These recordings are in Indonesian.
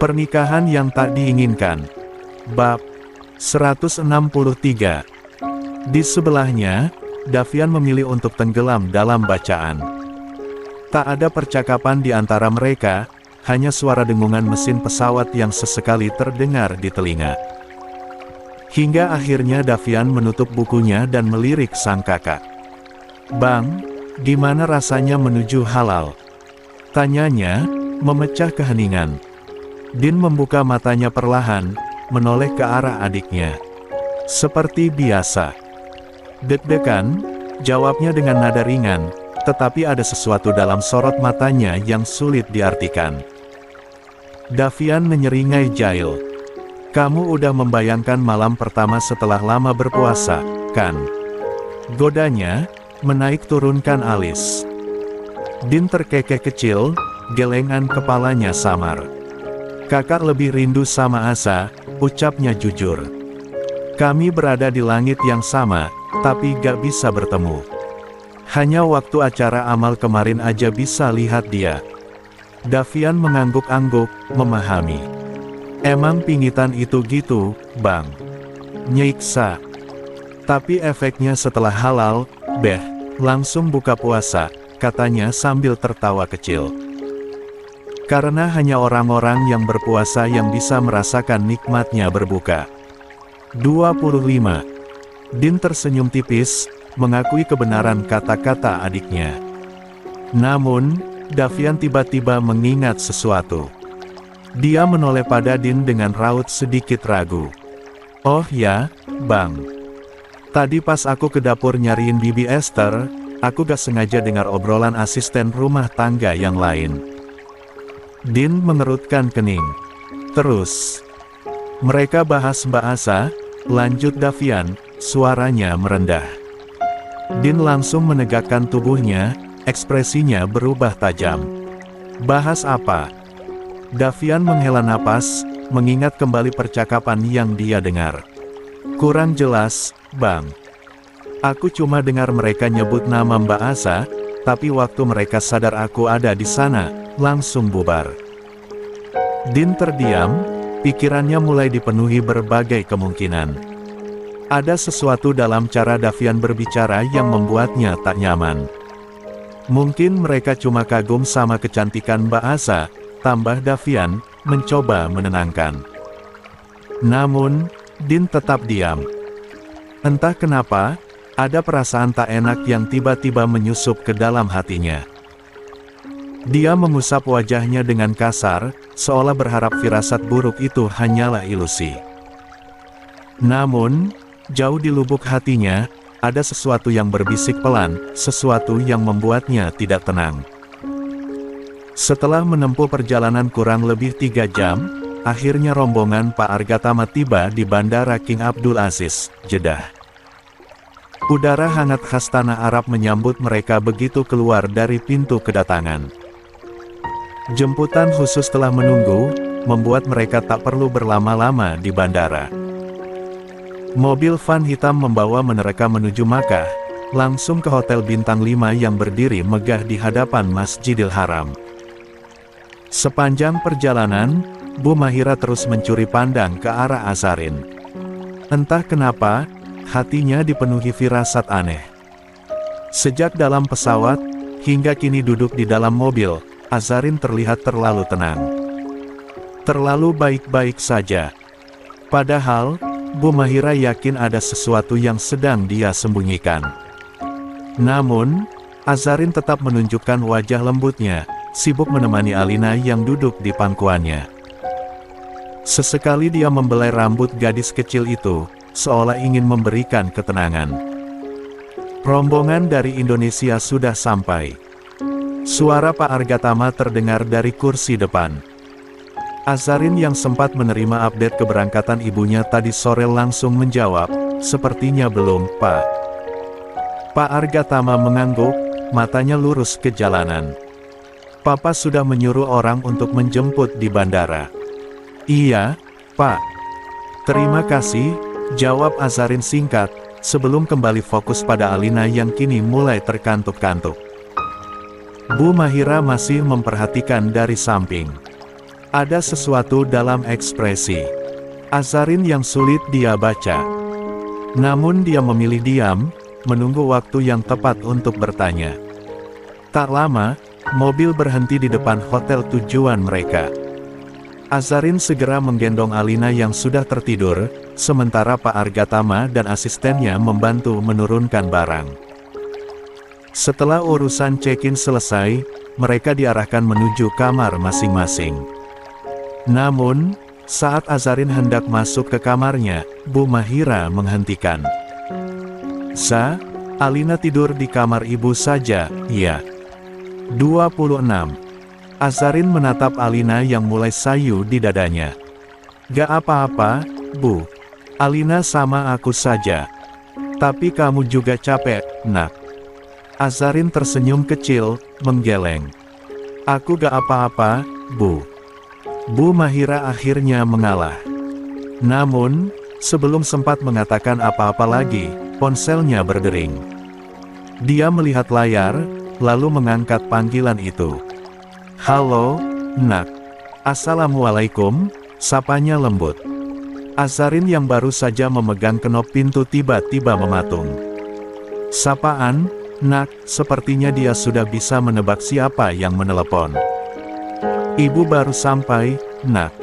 Pernikahan yang tak diinginkan. Bab 163. Di sebelahnya, Davian memilih untuk tenggelam dalam bacaan. Tak ada percakapan di antara mereka, hanya suara dengungan mesin pesawat yang sesekali terdengar di telinga. Hingga akhirnya Davian menutup bukunya dan melirik sang kakak. "Bang, gimana rasanya menuju halal?" tanyanya, memecah keheningan. Din membuka matanya perlahan, menoleh ke arah adiknya. "Seperti biasa." "Deg-degan," jawabnya dengan nada ringan, tetapi ada sesuatu dalam sorot matanya yang sulit diartikan. Davian menyeringai jahil. "Kamu udah membayangkan malam pertama setelah lama berpuasa, kan?" godanya, menaik turunkan alis. Din terkekeh kecil, gelengan kepalanya samar. "Kakak lebih rindu sama Asa," ucapnya jujur. "Kami berada di langit yang sama, tapi gak bisa bertemu. Hanya waktu acara amal kemarin aja bisa lihat dia." Davian mengangguk-angguk, memahami. "Emang pingitan itu gitu, Bang? Nyiksa. Tapi efeknya setelah halal, langsung buka puasa," katanya sambil tertawa kecil. "Karena hanya orang-orang yang berpuasa yang bisa merasakan nikmatnya berbuka." 25. Din tersenyum tipis, mengakui kebenaran kata-kata adiknya. Namun, Davian tiba-tiba mengingat sesuatu. Dia menoleh pada Din dengan raut sedikit ragu. "Oh ya, Bang. Tadi pas aku ke dapur nyariin Bibi Esther, aku gak sengaja dengar obrolan asisten rumah tangga yang lain." Din mengerutkan kening. "Terus? Mereka bahas Mbak Asa?" lanjut Davian, suaranya merendah. Din langsung menegakkan tubuhnya, ekspresinya berubah tajam. "Bahas apa?" Davian menghela napas, mengingat kembali percakapan yang dia dengar. "Kurang jelas, Bang. Aku cuma dengar mereka nyebut nama Mbak Asa, tapi waktu mereka sadar aku ada di sana, langsung bubar." Din terdiam, pikirannya mulai dipenuhi berbagai kemungkinan. Ada sesuatu dalam cara Davian berbicara yang membuatnya tak nyaman. Mungkin mereka cuma kagum sama kecantikan Mbak Asa, tambah Davian, mencoba menenangkan. Namun, Din tetap diam. Entah kenapa, ada perasaan tak enak yang tiba-tiba menyusup ke dalam hatinya. Dia mengusap wajahnya dengan kasar, seolah berharap firasat buruk itu hanyalah ilusi. Namun, jauh di lubuk hatinya, ada sesuatu yang berbisik pelan, sesuatu yang membuatnya tidak tenang. Setelah menempuh perjalanan kurang lebih 3 jam, akhirnya rombongan Pak Argatama tiba di Bandara King Abdul Aziz, Jeddah. Udara hangat khas tanah Arab menyambut mereka begitu keluar dari pintu kedatangan. Jemputan khusus telah menunggu, membuat mereka tak perlu berlama-lama di bandara. Mobil van hitam membawa mereka menuju Makkah, langsung ke hotel bintang 5 yang berdiri megah di hadapan Masjidil Haram. Sepanjang perjalanan, Bu Mahira terus mencuri pandang ke arah Azarin. Entah kenapa, hatinya dipenuhi firasat aneh. Sejak dalam pesawat, hingga kini duduk di dalam mobil, Azarin terlihat terlalu tenang. Terlalu baik-baik saja. Padahal, Bu Mahira yakin ada sesuatu yang sedang dia sembunyikan. Namun, Azarin tetap menunjukkan wajah lembutnya, sibuk menemani Alina yang duduk di pangkuannya. Sesekali dia membelai rambut gadis kecil itu, seolah ingin memberikan ketenangan. Rombongan dari Indonesia sudah sampai. Suara Pak Argatama terdengar dari kursi depan. Azarin yang sempat menerima update keberangkatan ibunya tadi sore langsung menjawab, "Sepertinya belum, Pak." Pak Argatama mengangguk, matanya lurus ke jalanan. "Papa sudah menyuruh orang untuk menjemput di bandara." "Iya, Pak." "Terima kasih," jawab Azarin singkat, sebelum kembali fokus pada Alina yang kini mulai terkantuk-kantuk. Bu Mahira masih memperhatikan dari samping. Ada sesuatu dalam ekspresi Azarin yang sulit dia baca. Namun dia memilih diam, menunggu waktu yang tepat untuk bertanya. Tak lama, mobil berhenti di depan hotel tujuan mereka. Azarin segera menggendong Alina yang sudah tertidur, sementara Pak Argatama dan asistennya membantu menurunkan barang. Setelah urusan check-in selesai, mereka diarahkan menuju kamar masing-masing. Namun, saat Azarin hendak masuk ke kamarnya, Bu Mahira menghentikan. Alina tidur di kamar ibu saja, ya. 26. Azarin menatap Alina yang mulai sayu di dadanya. Gak apa-apa, Bu. Alina sama aku saja. Tapi kamu juga capek, nak. Azarin tersenyum kecil, menggeleng. Aku gak apa-apa, Bu. Bu Mahira akhirnya mengalah. Namun, sebelum sempat mengatakan apa-apa lagi, ponselnya berdering. Dia melihat layar, lalu mengangkat panggilan itu. Halo, nak. Assalamualaikum, sapanya lembut. Azarin yang baru saja memegang kenop pintu tiba-tiba mematung. Sapaan, nak, sepertinya dia sudah bisa menebak siapa yang menelepon. Ibu baru sampai, nak.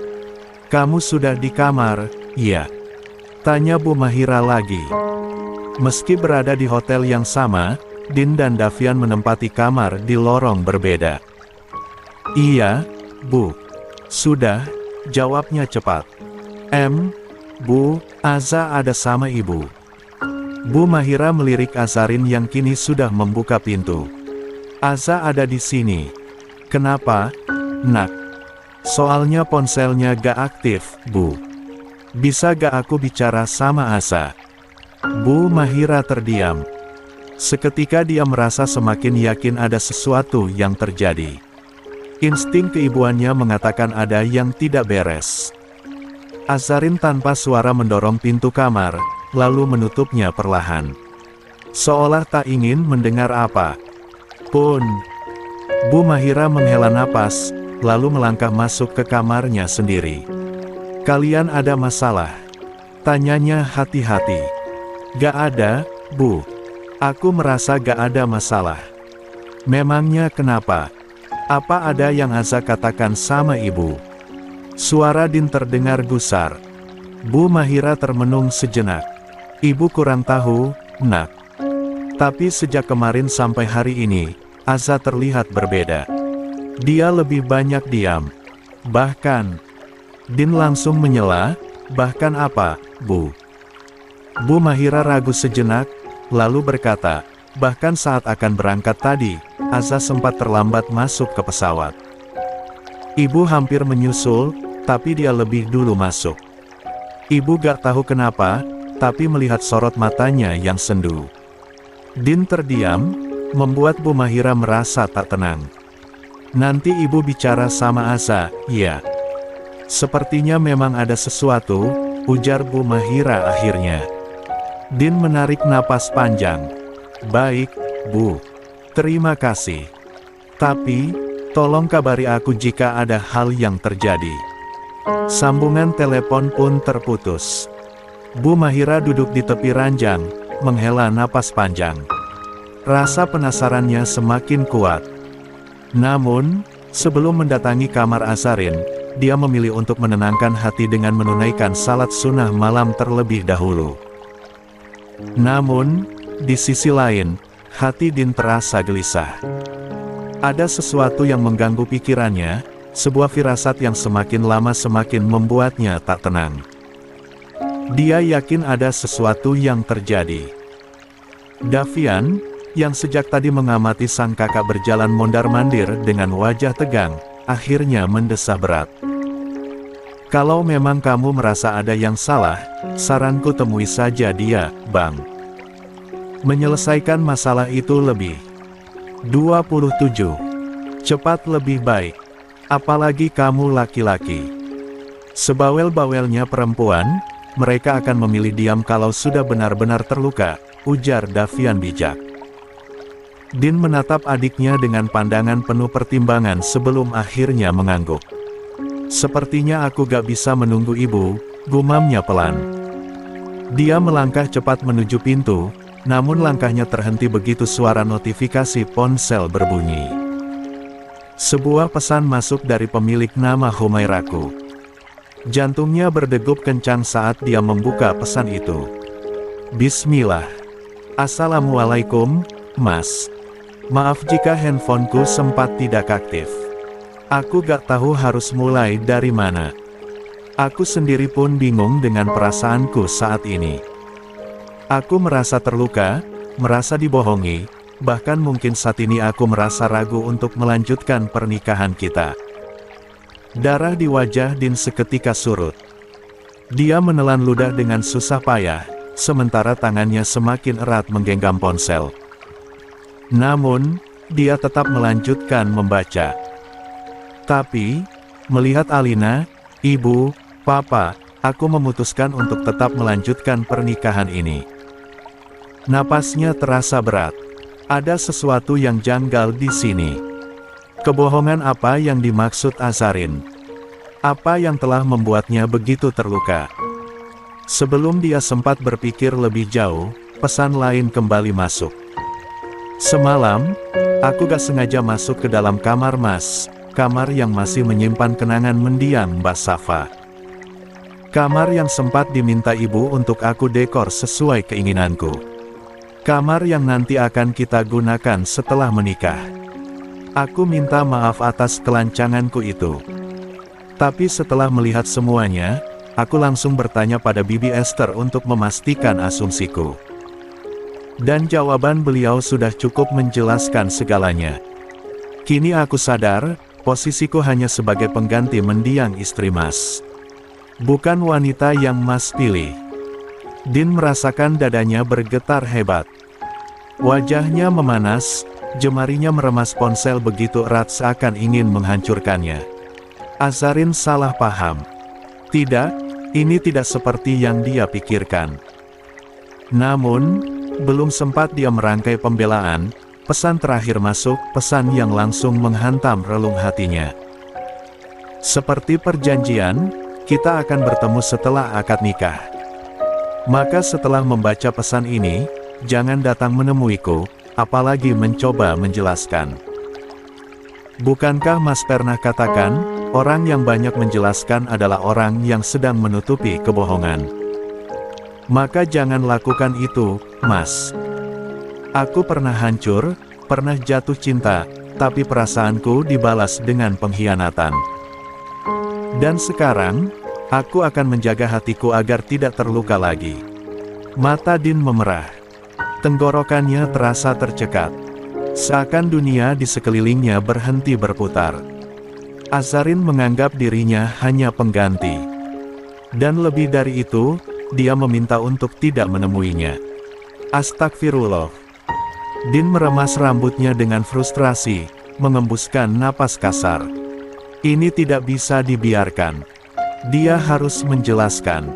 Kamu sudah di kamar, ya? Tanya Bu Mahira lagi. Meski berada di hotel yang sama, Din dan Davian menempati kamar di lorong berbeda. Iya, Bu. Sudah, jawabnya cepat. Bu, Aza ada sama ibu. Bu Mahira melirik Azarin yang kini sudah membuka pintu. Aza ada di sini. Kenapa, nak? Soalnya ponselnya gak aktif, Bu. Bisa gak aku bicara sama Aza? Bu Mahira terdiam. Seketika dia merasa semakin yakin ada sesuatu yang terjadi. Insting keibuannya mengatakan ada yang tidak beres. Azarin tanpa suara mendorong pintu kamar, lalu menutupnya perlahan. Seolah tak ingin mendengar apa pun. Bu Mahira menghela napas, lalu melangkah masuk ke kamarnya sendiri. Kalian ada masalah? Tanyanya hati-hati. Gak ada, Bu. Aku merasa gak ada masalah. Memangnya kenapa? Apa ada yang Aza katakan sama ibu? Suara Din terdengar gusar. Bu Mahira termenung sejenak. Ibu kurang tahu, nak. Tapi sejak kemarin sampai hari ini, Aza terlihat berbeda. Dia lebih banyak diam. Bahkan, Din langsung menyela, bahkan apa, Bu? Bu Mahira ragu sejenak, lalu berkata, bahkan saat akan berangkat tadi, Aza sempat terlambat masuk ke pesawat. Ibu hampir menyusul, tapi dia lebih dulu masuk. Ibu gak tahu kenapa, tapi melihat sorot matanya yang sendu. Din terdiam, membuat Bu Mahira merasa tak tenang. Nanti ibu bicara sama Aza, ya. Sepertinya memang ada sesuatu, ujar Bu Mahira akhirnya. Din menarik napas panjang. Baik, Bu. Terima kasih. Tapi, tolong kabari aku jika ada hal yang terjadi. Sambungan telepon pun terputus. Bu Mahira duduk di tepi ranjang, menghela napas panjang. Rasa penasarannya semakin kuat. Namun, sebelum mendatangi kamar Azarin, dia memilih untuk menenangkan hati dengan menunaikan salat sunnah malam terlebih dahulu. Namun, di sisi lain, hati Din terasa gelisah. Ada sesuatu yang mengganggu pikirannya, sebuah firasat yang semakin lama semakin membuatnya tak tenang. Dia yakin ada sesuatu yang terjadi. Davian, yang sejak tadi mengamati sang kakak berjalan mondar-mandir dengan wajah tegang, akhirnya mendesah berat. Kalau memang kamu merasa ada yang salah, saranku temui saja dia, Bang. Menyelesaikan masalah itu lebih 27. Cepat lebih baik. Apalagi kamu laki-laki. Sebawel-bawelnya perempuan, mereka akan memilih diam kalau sudah benar-benar terluka, ujar Davian bijak. Din menatap adiknya dengan pandangan penuh pertimbangan sebelum akhirnya mengangguk. Sepertinya aku gak bisa menunggu ibu, gumamnya pelan. Dia melangkah cepat menuju pintu, namun langkahnya terhenti begitu suara notifikasi ponsel berbunyi. Sebuah pesan masuk dari pemilik nama Humairaku. Jantungnya berdegup kencang saat dia membuka pesan itu. Bismillah. Assalamualaikum, Mas. Maaf jika handphoneku sempat tidak aktif. Aku gak tahu harus mulai dari mana. Aku sendiri pun bingung dengan perasaanku saat ini. Aku merasa terluka, merasa dibohongi, bahkan mungkin saat ini aku merasa ragu untuk melanjutkan pernikahan kita. Darah di wajah Din seketika surut. Dia menelan ludah dengan susah payah, sementara tangannya semakin erat menggenggam ponsel. Namun, dia tetap melanjutkan membaca. Tapi, melihat Alina, ibu, papa, aku memutuskan untuk tetap melanjutkan pernikahan ini. Napasnya terasa berat. Ada sesuatu yang janggal di sini. Kebohongan apa yang dimaksud Azarin? Apa yang telah membuatnya begitu terluka? Sebelum dia sempat berpikir lebih jauh, pesan lain kembali masuk. Semalam, aku gak sengaja masuk ke dalam kamar Mas. Kamar yang masih menyimpan kenangan mendiang Mbak Safa. Kamar yang sempat diminta ibu untuk aku dekor sesuai keinginanku. Kamar yang nanti akan kita gunakan setelah menikah. Aku minta maaf atas kelancanganku itu. Tapi setelah melihat semuanya, aku langsung bertanya pada Bibi Esther untuk memastikan asumsiku. Dan jawaban beliau sudah cukup menjelaskan segalanya. Kini aku sadar, posisiku hanya sebagai pengganti mendiang istri Mas. Bukan wanita yang Mas pilih. Din merasakan dadanya bergetar hebat. Wajahnya memanas, jemarinya meremas ponsel begitu erat seakan ingin menghancurkannya. Azarin salah paham. Tidak, ini tidak seperti yang dia pikirkan. Namun, belum sempat dia merangkai pembelaan, pesan terakhir masuk, pesan yang langsung menghantam relung hatinya. Seperti perjanjian, kita akan bertemu setelah akad nikah. Maka setelah membaca pesan ini, jangan datang menemuiku, apalagi mencoba menjelaskan. Bukankah Mas pernah katakan, orang yang banyak menjelaskan adalah orang yang sedang menutupi kebohongan? Maka jangan lakukan itu, Mas. Aku pernah hancur, pernah jatuh cinta, tapi perasaanku dibalas dengan pengkhianatan. Dan sekarang, aku akan menjaga hatiku agar tidak terluka lagi. Mata Din memerah. Tenggorokannya terasa tercekat. Seakan dunia di sekelilingnya berhenti berputar. Azarin menganggap dirinya hanya pengganti. Dan lebih dari itu, dia meminta untuk tidak menemuinya. Astagfirullah. Din meremas rambutnya dengan frustrasi, mengembuskan napas kasar. Ini tidak bisa dibiarkan. Dia harus menjelaskan.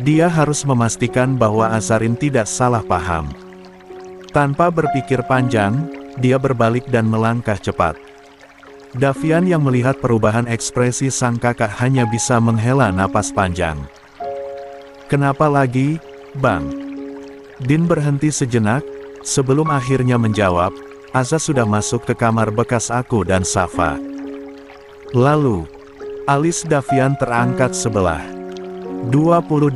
Dia harus memastikan bahwa Azarin tidak salah paham. Tanpa berpikir panjang, dia berbalik dan melangkah cepat. Davian yang melihat perubahan ekspresi sang kakak hanya bisa menghela napas panjang. Kenapa lagi, Bang? Din berhenti sejenak. Sebelum akhirnya menjawab, Aza sudah masuk ke kamar bekas aku dan Safa. Lalu, alis Davian terangkat sebelah. 28.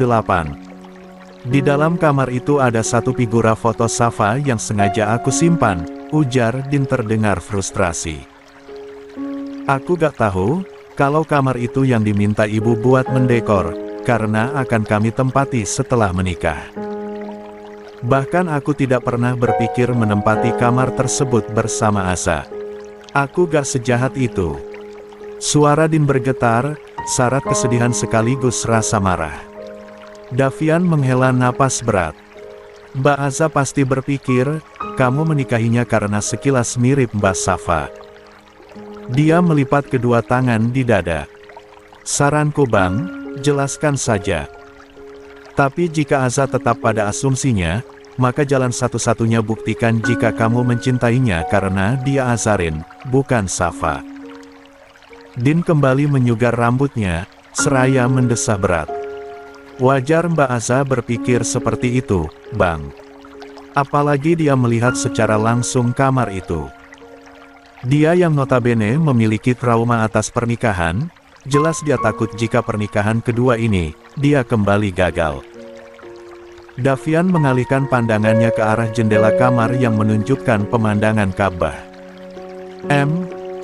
Di dalam kamar itu ada satu figura foto Safa yang sengaja aku simpan, ujar Din terdengar frustrasi. Aku gak tahu, kalau kamar itu yang diminta ibu buat mendekor, karena akan kami tempati setelah menikah. Bahkan aku tidak pernah berpikir menempati kamar tersebut bersama Asa. Aku gak sejahat itu. Suara Din bergetar, syarat kesedihan sekaligus rasa marah. Davian menghela napas berat. Mbak Asa pasti berpikir, kamu menikahinya karena sekilas mirip Mbak Safa. Dia melipat kedua tangan di dada. Saranku Bang, jelaskan saja. Tapi jika Aza tetap pada asumsinya, maka jalan satu-satunya buktikan jika kamu mencintainya karena dia Azarin, bukan Safa. Din kembali menyugar rambutnya, seraya mendesah berat. Wajar Mbak Aza berpikir seperti itu, Bang. Apalagi dia melihat secara langsung kamar itu. Dia yang notabene memiliki trauma atas pernikahan, jelas dia takut jika pernikahan kedua ini, dia kembali gagal. Davian mengalihkan pandangannya ke arah jendela kamar yang menunjukkan pemandangan Ka'bah.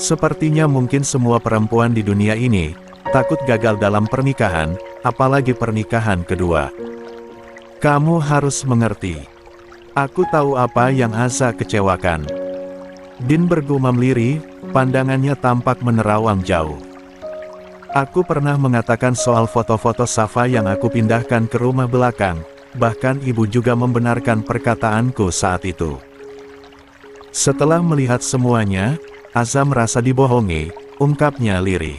Sepertinya mungkin semua perempuan di dunia ini, takut gagal dalam pernikahan, apalagi pernikahan kedua. Kamu harus mengerti. Aku tahu apa yang Aza kecewakan. Din bergumam lirih, pandangannya tampak menerawang jauh. Aku pernah mengatakan soal foto-foto Safa yang aku pindahkan ke rumah belakang, bahkan ibu juga membenarkan perkataanku saat itu. Setelah melihat semuanya, Aza merasa dibohongi, ungkapnya lirih.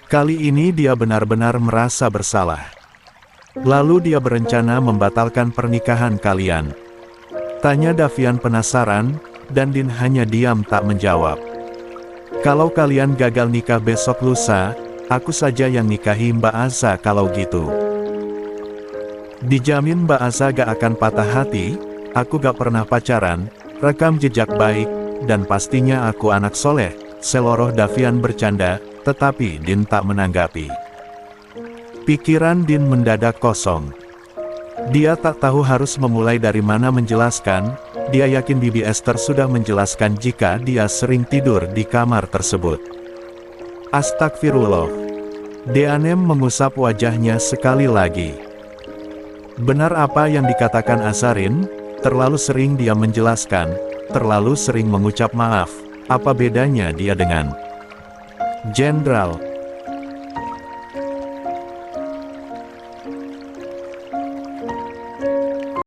Kali ini dia benar-benar merasa bersalah. Lalu dia berencana membatalkan pernikahan kalian. Tanya Davian penasaran, dan Din hanya diam tak menjawab. Kalau kalian gagal nikah besok lusa, aku saja yang nikahi Mbak Aza kalau gitu. Dijamin Mbak Aza gak akan patah hati, aku gak pernah pacaran, rekam jejak baik, dan pastinya aku anak soleh, seloroh Davian bercanda, tetapi Din tak menanggapi. Pikiran Din mendadak kosong. Dia tak tahu harus memulai dari mana menjelaskan, dia yakin Bibi Esther sudah menjelaskan jika dia sering tidur di kamar tersebut. Astagfirullah. Deanem mengusap wajahnya sekali lagi. Benar apa yang dikatakan Azarin, terlalu sering dia menjelaskan, terlalu sering mengucap maaf, apa bedanya dia dengan Jenderal?